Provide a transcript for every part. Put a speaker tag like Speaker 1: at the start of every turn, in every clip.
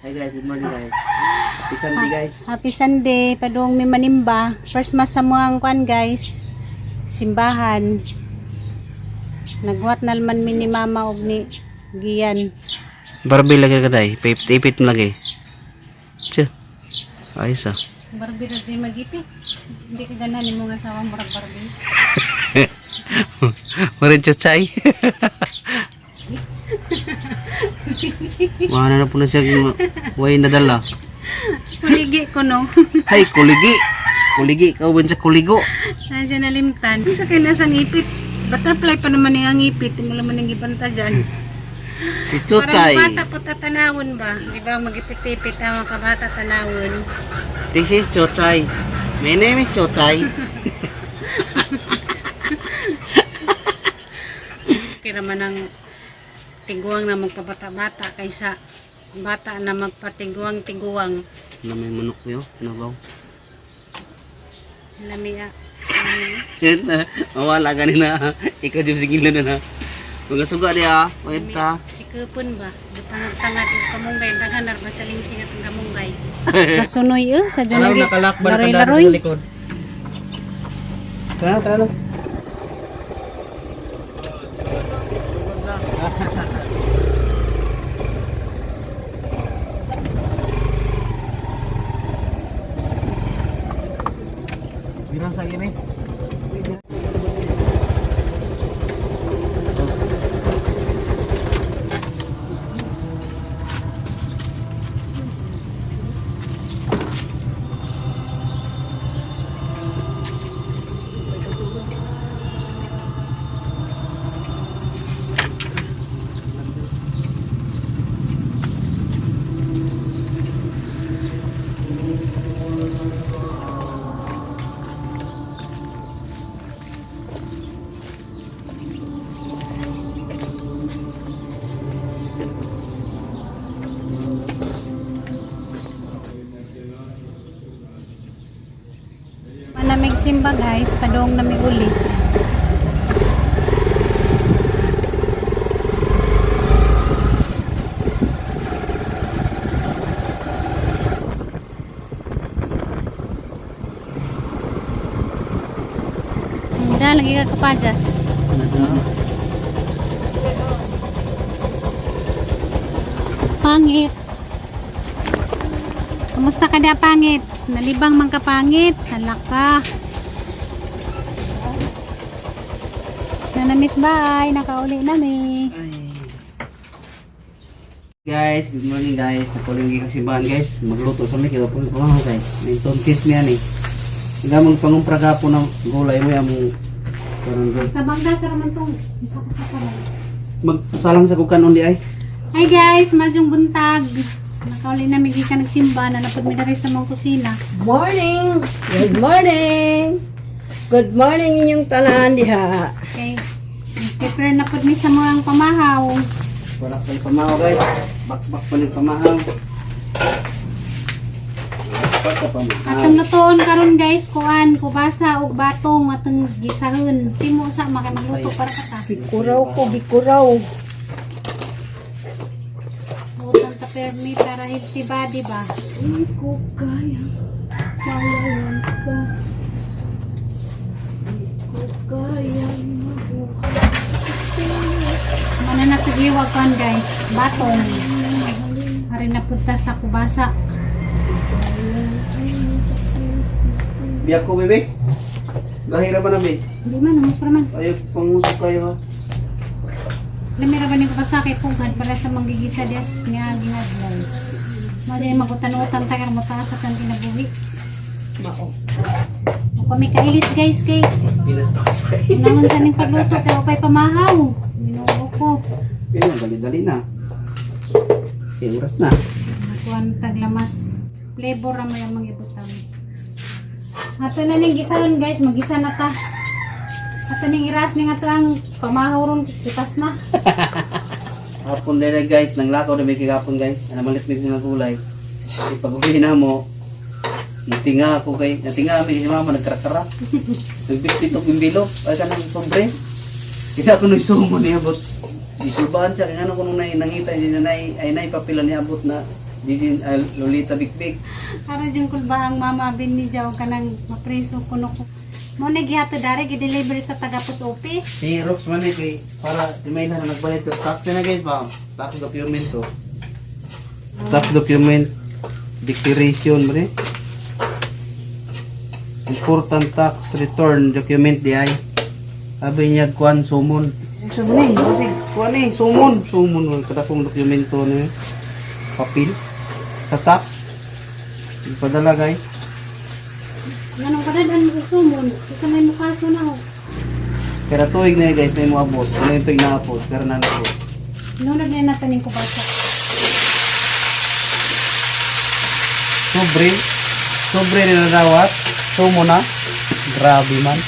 Speaker 1: Hi guys, good morning guys. Happy Sunday guys.
Speaker 2: Happy Sunday, padung mi manimba. First mas sa mga kwan guys. Simbahan. Nagwat na naman mi ni mama og ni Gian.
Speaker 1: Barbie lagi ka day, ipit mo lagi. Tse, ayos ah.
Speaker 2: Barbie na di magipit. Hindi ka ganan ni mga sawang Barbie.
Speaker 1: Marin chuchay. Mana na po na siya way nadala.
Speaker 2: Kuligi ko no.
Speaker 1: Ay, kuligi. Kuligi, kau ban sa kuligo.
Speaker 2: Nandiyan nalimtan. Kung sa kinasang ipit, butterfly pa naman yung ipit. Hindi mo naman yung ibanta dyan.
Speaker 1: Si chuchay.
Speaker 2: Parang bata po tatanawon ba? Di ba mag-ipit-ipit ang mga kabata tanawon?
Speaker 1: This is chuchay. My name is chuchay.
Speaker 2: Kira man ang tiguang na magpabata-bata kaysa bata na magpatiguang-tiguang.
Speaker 1: Na may manok yo, nabaw.
Speaker 2: Lamia.
Speaker 1: Mawala ganina. Ikaw jud sigilo na na. Mga suga dia, pagta.
Speaker 2: Sikupon ba? Tangad-tangad ang kamunggay. Daghanar ba sa lingsing at ang kamunggay? Kasunoy sa dyan lagi. Laroy-laroy.
Speaker 1: Tara. Birang sa gini.
Speaker 2: Manamig simba guys, padong namig uli. Hindi lagi ka kapajas. Pangit. Kumusta ka dia pangit? Nalibang man ka pangit. Halaka. Nanamis bye. Nakauli nami.
Speaker 1: Guys, good morning guys. Nakuling kasi simbahan guys. Magluto sa mga kaya po guys. May tontis niya ni. Gamang pangumpra gapo ng gulay mo yung parang good.
Speaker 2: Tabangda sa raman tong.
Speaker 1: Magsalang sa kukan undi ay.
Speaker 2: Hi guys, madyong buntag. Nakauli nami ka nagsimba na napod mi na rin sa mga kusina.
Speaker 3: Morning! Good morning! Good morning inyong tanan diha.
Speaker 2: Okay. Prepare na pod mi sa mga pamahaw.
Speaker 1: Wala pa yung pamahaw guys. Bakbak pa yung pamahaw.
Speaker 2: Atong lutoon karon guys, kuan, kubasa og batong atong gisahon. Timo sa makanagluto para ka.
Speaker 3: Bikuraw.
Speaker 2: Butang ta permi para healthy body ba.
Speaker 3: Hindi ko kaya. Malayan ka. Hindi ko kaya mabuhay.
Speaker 2: Mananatigiwag kan guys, batong. Hari na punta sa kubasa.
Speaker 1: Biyak ko bebe. Gahira ba namin?
Speaker 2: Hindi man, naman pa naman.
Speaker 1: Ayaw pangusok kayo ha.
Speaker 2: Lamira ba ni kubasa kay pugad para sa manggigisa des niya ginadlaw. Mali magutan-utang tayo mo taas at ang kinabuhi.
Speaker 3: Mao.
Speaker 2: Kami kailis guys kay
Speaker 1: Pinas pa kasi.
Speaker 2: naman sa ning pagluto kay upay pamahaw. Minuo ko.
Speaker 1: Pinas, dali-dali na. Oras na.
Speaker 2: Nakuan taglamas. Flavor ra may mga ibutang. Ato na ning gisaon guys, magisa na ta. Ato ning iras ning ato ang pamahaw ron kitas na.
Speaker 1: Hapon din guys, nang lakaw na may kikapon guys. Ano malit may mga gulay. Kasi pag uwi na mo, natinga ako kay, natinga kami si mama, nagtara-tara. Nagbit-bit og bilog, ay ka nang pobre. Kaya ako nung sumo niya, but isubahan siya, kaya ano ko nung nangita niya na ay naipapila niya abot na Didin Lolita Big.
Speaker 2: Para dyan kulbahang mama bin ni Jaw ka nang mapreso kuno ko. Mo na gihato dari gi-deliver sa taga post office.
Speaker 1: Si Rox man kay para di may na nagbayad ko tax na guys ba. Tax document to. Tax document declaration mo ni. Important tax return document di ay. Sabi niya kuan sumon. Sabi ni kasi kuan ni sumon kada pong dokumento ni papel sa tax. Ipadala guys.
Speaker 2: Ganun ka na mo sumon. Isa may mukaso na ho.
Speaker 1: Kaya tuig na guys may mo abot. Ano yung tuig na abot? Pero na abot.
Speaker 2: Nunod na natin yung kubasa.
Speaker 1: Sobre na nadawat. Sumo na. Grabe man.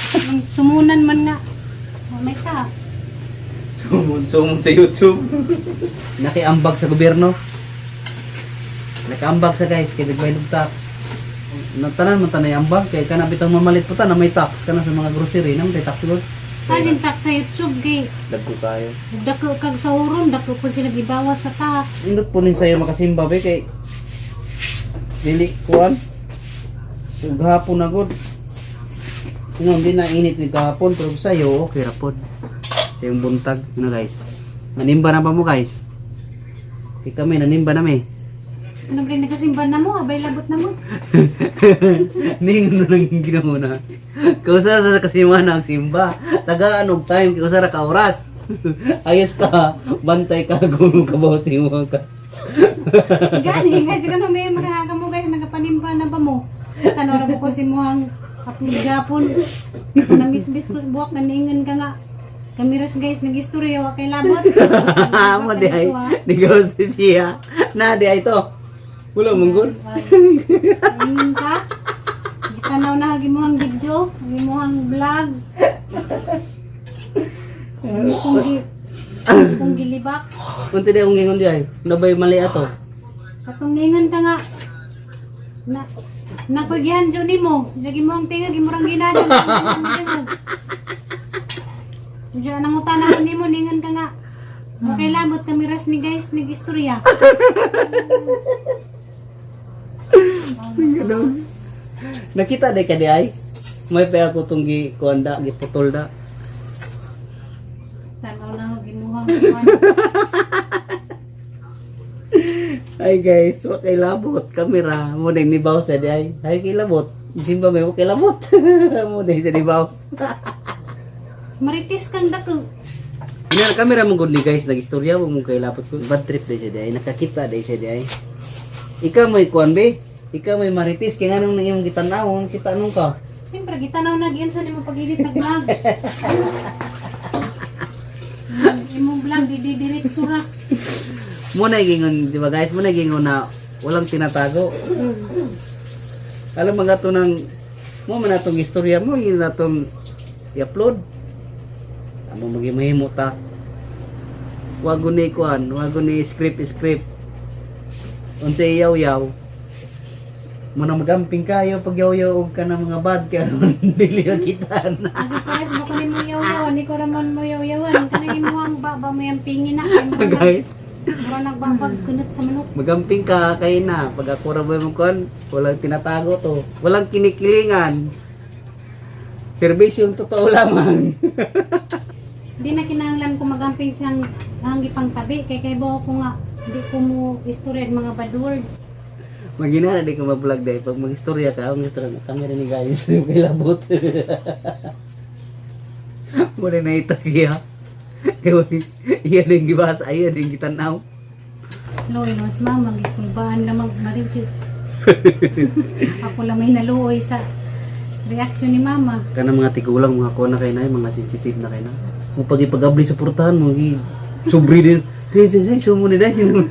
Speaker 2: Sumunan man nga. Oh, may sa.
Speaker 1: Sumon sa YouTube. Nakiambag sa gobyerno. Nakiambag sa guys. Kaya nagbayad ng tax. Nagtanan mo tanay ambag. Kaya ka nabitang mamalit po ta na may tax. Ka na sa mga grocery. Na may tax ko.
Speaker 2: Kajin tax sa YouTube gay.
Speaker 1: Dagko tayo.
Speaker 2: Dako kag sa uron, dako po sila gibawas sa tax.
Speaker 1: Indot po rin sa'yo makasimba be kay dili kuan. Gahapon na god. Hindi na init ni gahapon pero sa'yo okay ra pod. Sa yung buntag na guys. Nanimba na ba mo guys? Kami nanimba na me.
Speaker 2: Ano ba rin nakasimban na mo? Abay labot na mo.
Speaker 1: Ningon na lang ginauna. Kausa sa kasimana ang simba. Tagaan og time kausa ra ka oras. Ayos ka, bantay ka kung kabawas mo ka.
Speaker 2: Gani, nga dyan ka may mga mo guys, nagapanimba na ba mo? Tanora mo ko si mo ang upload gapon. Ako na misbis ko sa buwak, naningan ka nga. Kamiras guys, nag-istorya, wa kay labot.
Speaker 1: Mo di ay, di ghost siya. Na di ay to. Wala mong
Speaker 2: Naningan ka? Gitanaw na hagi mo ang video, hagi mo ang vlog. Kung gilibak.
Speaker 1: Unti di akong ingon di ay. Nabay mali ato.
Speaker 2: Katong ningan ka nga. Napagihan dyan ni mo. Lagi mo ang tingag, imurang ginadyan. Diyan ang utana ni mo, ningan ka nga. Okay labot kamiras ni guys, nag-istorya.
Speaker 1: Nakita di ka di ay. May pa ako itong kuanda, giputol da.
Speaker 2: Tanaw na ho, gimuhang
Speaker 1: Ay guys, wakay labot, kamera. Mo na ni Baus di ay. Ay kay labot. Simba may wakay labot. Mo na ni Baus.
Speaker 2: Maritis kang dako.
Speaker 1: Ina kamera mo gud ni guys, nag-istorya mo kay labot ko. Bad trip di siya di ay. Nakakita di siya di ay. Ikaw may kuan be. Ikaw may maritis kay nganong nang imong gitan-awon, kita nung ka.
Speaker 2: Siyempre, gitanaw na giyan sa nimo pag-edit nag-vlog. Imong vlog, dididiretso ra.
Speaker 1: Muna gingon, di ba guys? Muna gingon na walang tinatago. Alam mga to ng mo man atong istorya mo, yun na itong i-upload. Amo magimahimo ta. Wago ni kuan, wago ni script. Unti yaw-yaw. Muna magamping kayo pag yaw-yaw ka ng mga bad ka dili kita na.
Speaker 2: Kasi guys, baka ni mo yaw-yawan, ni ko raman mo yaw-yawan. Kanang imuhang baba mo yung pingin na.
Speaker 1: Guys,
Speaker 2: Mura nagbabag kunot sa manok.
Speaker 1: magamping ka kay na pag ako ra mo kuan, walang tinatago to. Walang kinikilingan. Serbisyong totoo lamang.
Speaker 2: Di na kinahanglan ko magamping siyang hangi pang tabi. Kay bawa ko nga, di ko mo istorya mga bad words.
Speaker 1: Magina na di ko ma-vlog dahil pag mag-istorya ka, ang istorya na camera ni guys, kay labot. Muna na ito siya. Iyan yung gibasa, iyan yung gitanaw.
Speaker 2: Loy, mas mama, gikulbaan na magmaridyo. Ako lang may naluoy sa reaksyon ni mama.
Speaker 1: Kana mga tigulang, mga kuha na kayo na, mga sensitive na kayo na. Kung pag-ipag-abli sa portahan mo, sobri din. Dahil, sumo ni dahil.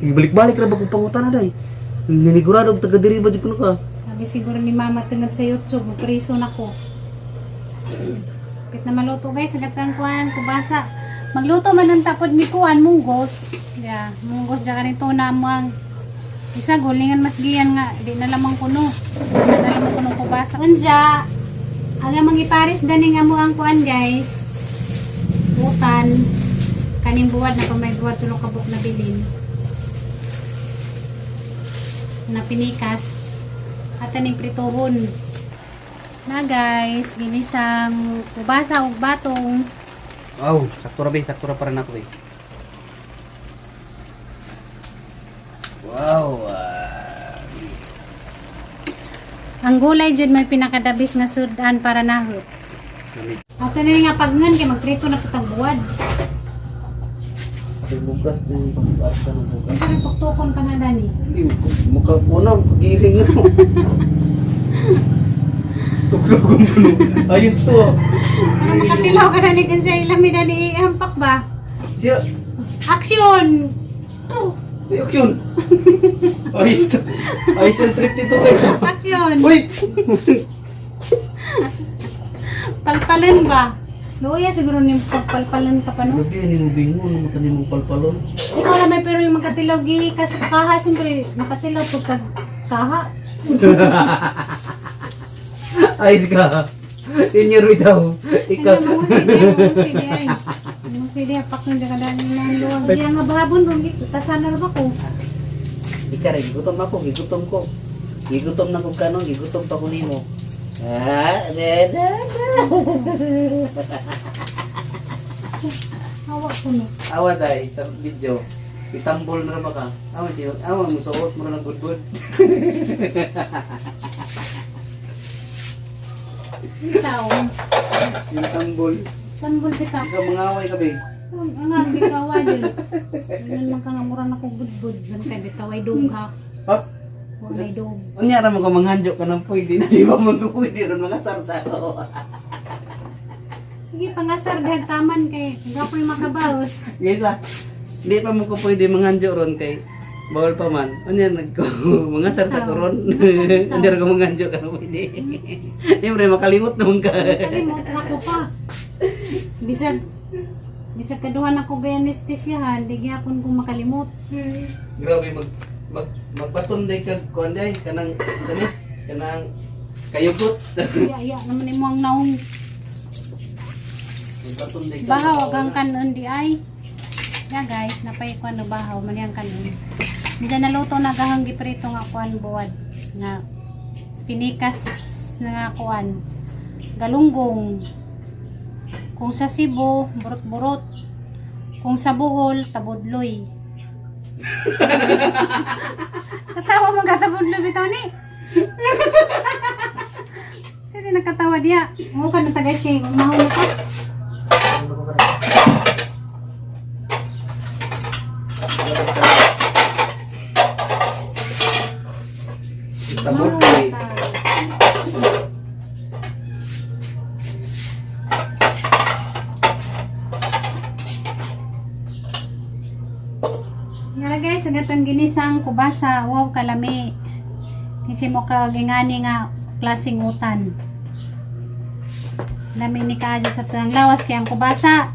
Speaker 1: Balik-balik na ba kung pangutan na dahil. Ninigurado, taga-diri ba di ko na ka?
Speaker 2: Sabi siguro ni mama tungod sa YouTube, magpriso na ko. Pit na maluto guys, agatang kuhan, kubasa. Magluto man ng tapod mi kuhan, munggos. Yeah, munggos dyan kanito na ang isa, gulingan mas giyan nga, di na lamang kuno. Di na lamang kuno kubasa. Unja, aga mangiparis dani nga mo ang kuhan guys. Butan. Kaning buwad na pa may buwad tulong kabuk na bilin. na pinikas. At aning prituhon. Na guys, ginisang kubasa ug batong.
Speaker 1: Wow, sakto ra para na ko eh. Wow.
Speaker 2: Ang gulay dyan may pinakadabis nga sudan para nahot.
Speaker 1: Lamig.
Speaker 2: At na nga pagngan kay magprito na putang buwad.
Speaker 1: Ay, bugas yung pagkasa ng bugas.
Speaker 2: Kasi rin tuktukon ka na dani.
Speaker 1: Hindi, mukha unang pagiring na. Tuklog ko mo. Ayos to.
Speaker 2: Ano makatilaw ka dani kan sa ilami dani ihampak ba?
Speaker 1: Tiya,
Speaker 2: Action! Oh,
Speaker 1: ayok yun. Ayos to. Ayos yung trip dito guys.
Speaker 2: action!
Speaker 1: Uy!
Speaker 2: Palpalan ba? Luya siguro ni pagpalpalan ka pa no?
Speaker 1: Grabe, nilubing mo. Ano matanin mong palpalon?
Speaker 2: Ikaw na may pero yung magkatilaw gi kasi kaha siyempre makatilaw pagka kaha.
Speaker 1: Ayos ka. Inyero daw. Ikaw.
Speaker 2: Sige, mga ay. Mga sige, pak na dyan ka dahil ng luwag. Kaya nga bahabon ron, tasanar ba ko?
Speaker 1: Ika rin, gutom ako, gigutom ko. Gigutom na kung kanon, gigutom pa ko nimo.
Speaker 2: Hawa ko no.
Speaker 1: Awa day, sa video. Itambol na naman ka. Awa mo, suot mo na ng budbud.
Speaker 2: Ikaw,
Speaker 1: Yung tambol.
Speaker 2: sambol kita.
Speaker 1: Ikaw mga away ka, babe.
Speaker 2: Ang nga, di ka awa dyan. Ganyan man ka nga mura na kong budbud. Ganyan bitaw ay dog ha.
Speaker 1: Ha?
Speaker 2: Walay dog.
Speaker 1: Unyara mo ka manghanjo ka ng pwede na. Di ba mo pwede ron mga sarsa ko.
Speaker 2: Sige, pangasar dahil taman kay. Hindi ako yung makabaos.
Speaker 1: Yes ah. Hindi pa mo ko pwede manghanjo ron kay bawal pa man. Unya nagko mga sarsa ko ron. Hindi ra ko manghanjo ka na pwede. Siyempre makalimot naman ka.
Speaker 2: Kalimot ako pa. Bisag kaduhan ako gaya anestesyahan, di gyapon ko makalimot.
Speaker 1: Grabe magbaton day kag kuan day kanang kayugot.
Speaker 2: Ya naman imo ang naong
Speaker 1: Magbaton day.
Speaker 2: bahaw agang kanon di ay. Ya guys, napay ko ano bahaw man yang kanon. Diyan naluto na gahang giprito nga kuan buwad nga pinikas na nga kuan galunggong. Kung sa Cebu, burot-burot. Kung sa Bohol, tabudloy. Katawa mo ka tabudloy bitaw ni. Sige nakatawa dia. Mo ka na guys kay mahon mo ka.
Speaker 1: Tabot kay
Speaker 2: Nga guys, agatang ginisang kubasa, wow kalami. Kasi mo kagingani nga klaseng utan. Lami ni kaaja sa tanang lawas kaya ang kubasa.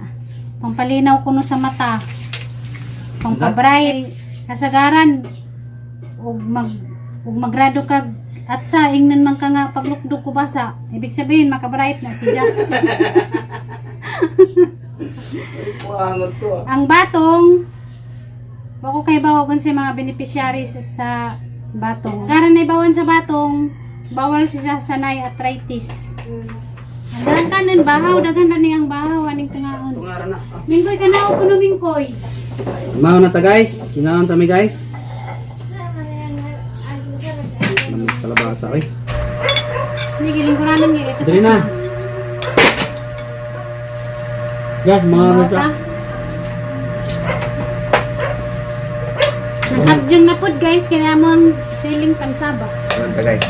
Speaker 2: Pampalinaw kuno sa mata. Pampabright. Kasagaran. Ug magrado kag at sa ingnan man ka nga paglukdok kubasa. Ibig sabihin makabright na siya.
Speaker 1: Wangot to ah.
Speaker 2: Ang batong bako kay bawagon sa mga beneficiaries sa batong. Garan na ibawan sa batong, bawal siya sanay arthritis. Ang kanan bahaw, daghan na niyang bahaw, aning tangaon.
Speaker 1: Tungara na. Ah.
Speaker 2: Mingkoy ka na ako no mingkoy.
Speaker 1: Mao na ta guys. Singaon sa mi guys. Namis kalabasa oy.
Speaker 2: Sige, lingkuranan niya.
Speaker 1: Dali na. Guys, mga mata.
Speaker 2: Nakadyang na pod guys, kaya mo ang selling pansaba.
Speaker 1: Manta guys.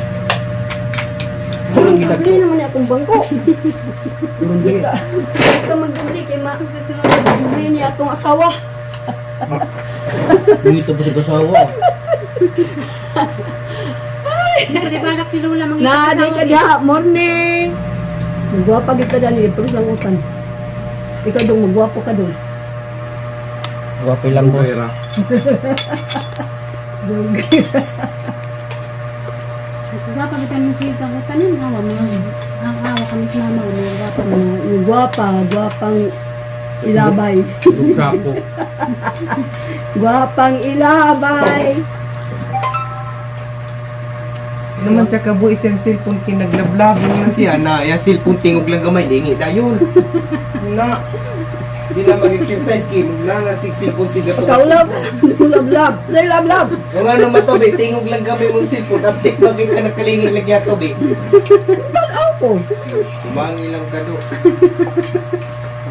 Speaker 3: Dali naman akong bangko.
Speaker 1: Turun dili.
Speaker 3: Ito magdubli kay ma. Dubli niya akong asawa.
Speaker 1: Dito ba sa asawa?
Speaker 2: Pwede balak si Lola mga
Speaker 3: Nadi ka diha, morning. Magwapa kita dali, pero lang utan. Ikaw dong magwapo ka dong.
Speaker 1: Wapay lang ko era.
Speaker 2: Kuga pa bitan mo si kagutan ng awa mo. Ang awa kami sa mama mo, gapa mo.
Speaker 3: Gwapang ilabay.
Speaker 1: Kapo.
Speaker 3: Gwapang ilabay.
Speaker 4: Naman siya kabo isang cellphone kinaglablabo na siya na ya cellphone tingog lang gamay dingi dayon. Na di na mag-exercise kay na si cellphone siga to.
Speaker 3: Kaulab. Lab. Dai lab.
Speaker 4: Kung ano man to be tingog lang gamay mong cellphone update ba ka nakalingin lagi ato be.
Speaker 3: Tanaw ko.
Speaker 4: Kumangi lang ka do.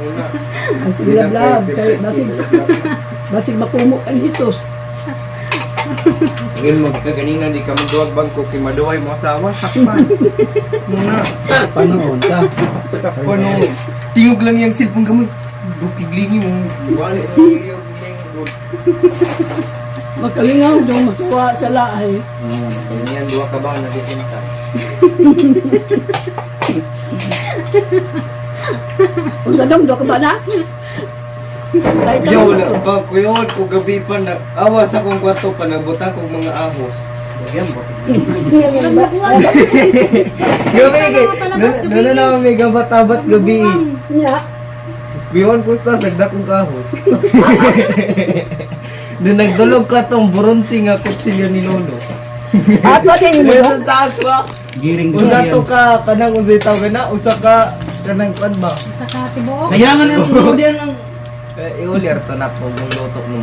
Speaker 4: Una.
Speaker 3: Lab. Kay basig makumo kan hitos.
Speaker 4: Ngayon magkaganingan di ka magduwag bangko kay maduway mo asawa sakpan. Muna.
Speaker 1: Panoon ka.
Speaker 4: Sakpan no. Tingog lang yung cellphone gamoy. Dukiglingi mo. Wali mo iliog glingi.
Speaker 3: Makalingaw dong matuwa sa laay.
Speaker 4: Yan dua ka ba na dikinta.
Speaker 3: Usa dong do ka ba na? Dai
Speaker 4: Yo wala ba kuyon ko gabi pa na awas akong kwarto pa nagbutang kog mga ahos.
Speaker 1: Lagyan ba?
Speaker 4: Gabi kay na may gabat-abat gabi.
Speaker 3: Nya.
Speaker 4: Kuyon ko sa nagdakong ahos. Doon nagdulog ka tong bronze nga kutsilyo ni Lolo.
Speaker 3: Ato din mo.
Speaker 4: Meron taas ba?
Speaker 1: Giring
Speaker 4: Usa to ka kanang unsay tawag na usa ka kanang kwan ba?
Speaker 2: Sa katibuok.
Speaker 1: Sayangan na mo diyan ang
Speaker 4: Iulir to na po mong lutok mo.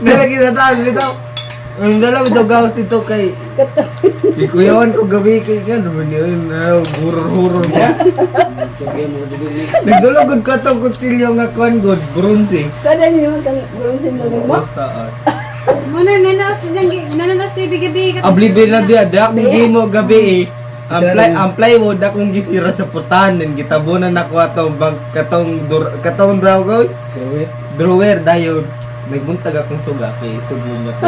Speaker 4: Nalagi sa taas bitaw. Ang dalaw ito gawas ito kay ikuyawan ko gabi kay kan yun hurur-hurur niya. Nagdulog ka tong kutsilyo nga kwan god bronze.
Speaker 3: Kada niyo kan bronze mo mo.
Speaker 4: Basta
Speaker 2: Muna nanaos diyan nanaos TV gabi ka.
Speaker 4: ablibe na dia dak mo gabi eh. Ang plywood akong gisira sa putanan gitabunan ako atong bag katong daw ko drawer dayon nagbuntag akong suga kay sugo niya ko.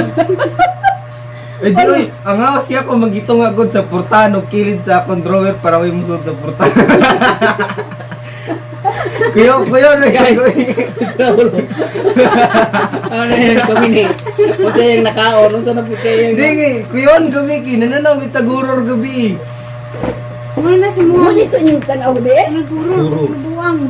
Speaker 4: Eh di oy, ang hawas siya ko magitong agod sa purtahan og kilid sa akong drawer para way musod sa purtahan. Kuyo na guys.
Speaker 1: ano yan kami ni. Punta yung nakaon. Punta na po kayo yung...
Speaker 4: Hindi, kuyon gabi kinananaw mitaguror gabi.
Speaker 2: Muna na si
Speaker 3: Mo
Speaker 2: Mo.
Speaker 3: dito yung tanaw be.
Speaker 2: Naguro. Nabuang.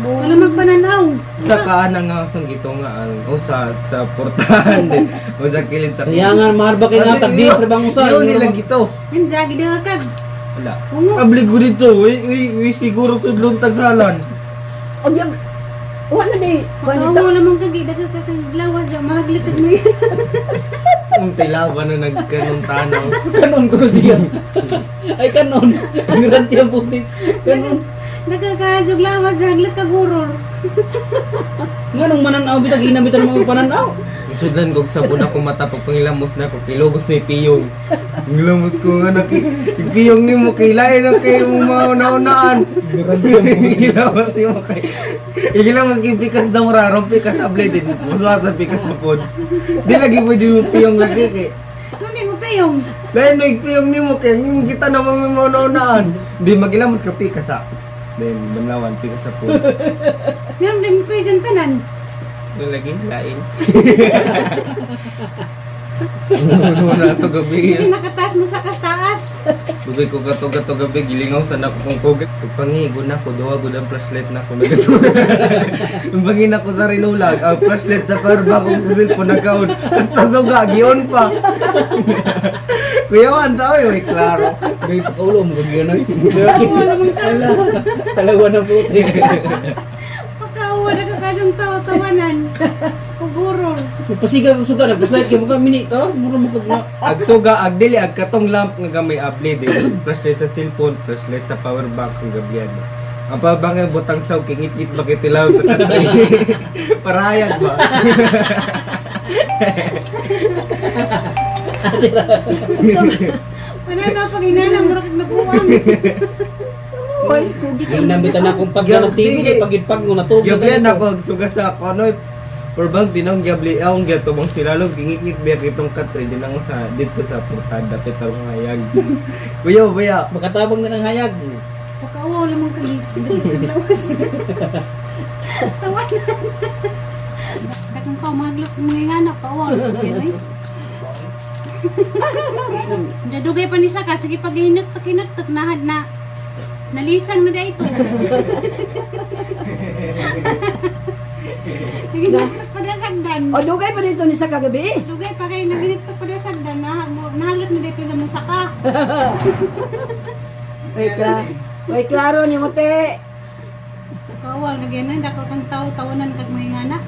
Speaker 2: Wala magpananaw.
Speaker 4: Sa kaanang nga sang gitungaan o sa portahan din o sa kilid sa.
Speaker 1: Sayangan, maharbak kayo nga tagdi sa bang usay.
Speaker 4: Yun nila gito.
Speaker 2: Yan jagi daw kag.
Speaker 4: Wala.
Speaker 2: Ungo.
Speaker 4: Abli ko dito, we siguro sudlong tagsalan.
Speaker 3: O diyan. Wala di.
Speaker 2: Ungo
Speaker 3: Wanita.
Speaker 2: lamang kag dagat kag lawas ja mahaglit kag mo.
Speaker 4: Ang tilaban na nagkanong tanaw.
Speaker 1: Kanon ko siya. Ay kanon. Ang ranti ang puti. Kanon.
Speaker 2: Nagkakajog lawas ja haglit kag horror.
Speaker 1: Nga nung mananaw bitag inabitan mo pananaw.
Speaker 4: Isudlan kog sabon ako mata pag pangilamos na ko kilogos na ipiyong. Ngilamos ko nga ipiyong ni mo kay lain ang kayo mauna-unaan. Ngilamos ni mo kay Ngilamos kay pikas daw rarong pikas able din. Maswata pikas na pod. Di lagi mo din piyong lagi kay
Speaker 2: Ano ni mo payong?
Speaker 4: lain no ipiyong ni mo kay yung kita na mauna-unaan. Di magilamos ka pikas ha. Then damlawan pikas sa pod.
Speaker 2: Yang din mo payong tanan.
Speaker 4: Yung lagi lain. Ano na ito gabi.
Speaker 2: Hindi nakataas mo sa kastaas.
Speaker 4: Dugay ko gato gabi gilingaw sa nako kong kugat. Pagpangigo na ko duwa gud ang flashlight na ko nagatuwa. Pangin ako sa rinulag, ang flashlight sa parba kong sa cellphone nagkaon. Hasta suga gion pa. Kuyawan tao yoy klaro.
Speaker 1: May pakaulo mo kag ganoy. Talawa na puti.
Speaker 2: Pagkauwa na kakadong tao tawanan. Pagurol.
Speaker 1: Pasiga kag suga nagpasayt kay mo ka mini ka. Mura mo kag na.
Speaker 4: Ag suga ag dili ag katong lamp nga gamay apply din. Flashlight sa cellphone, flashlight sa power bank ng gabiyan. Ang pabangay butang saw kingit-ngit makitilaw sa katay. Parayag ba?
Speaker 2: Ano na pag inana mo kag nabuang.
Speaker 3: Oy, kugi ka.
Speaker 1: Inabitan akong paglalatigo pagipag mo natubig.
Speaker 4: Gabiyan ako ag suga sa konoy. Or bang tinong gabli aong gato bang silalong gingit-ngit biya kitong katay din ang sa dito sa portada petarong hayag. Kuya, baya.
Speaker 1: Makatabang na ng hayag.
Speaker 2: Pagkauwa lamang kag lawas. Tawanan. Dakang ka maglok mga anak pauwa. Dadugay pa ni Saka, sige pag hinagtak nahad na nalisang na da ito. Hinagtak pa da sagdan.
Speaker 3: O dugay pa dito ni sa kagabi.
Speaker 2: Dugay pa kayo naginagtak pa da sagda na. Nahalit mo dito sa musaka.
Speaker 3: May klaro ni mo te.
Speaker 2: Kawal na ganun. Dako kang tao, tawanan kag mga ingana.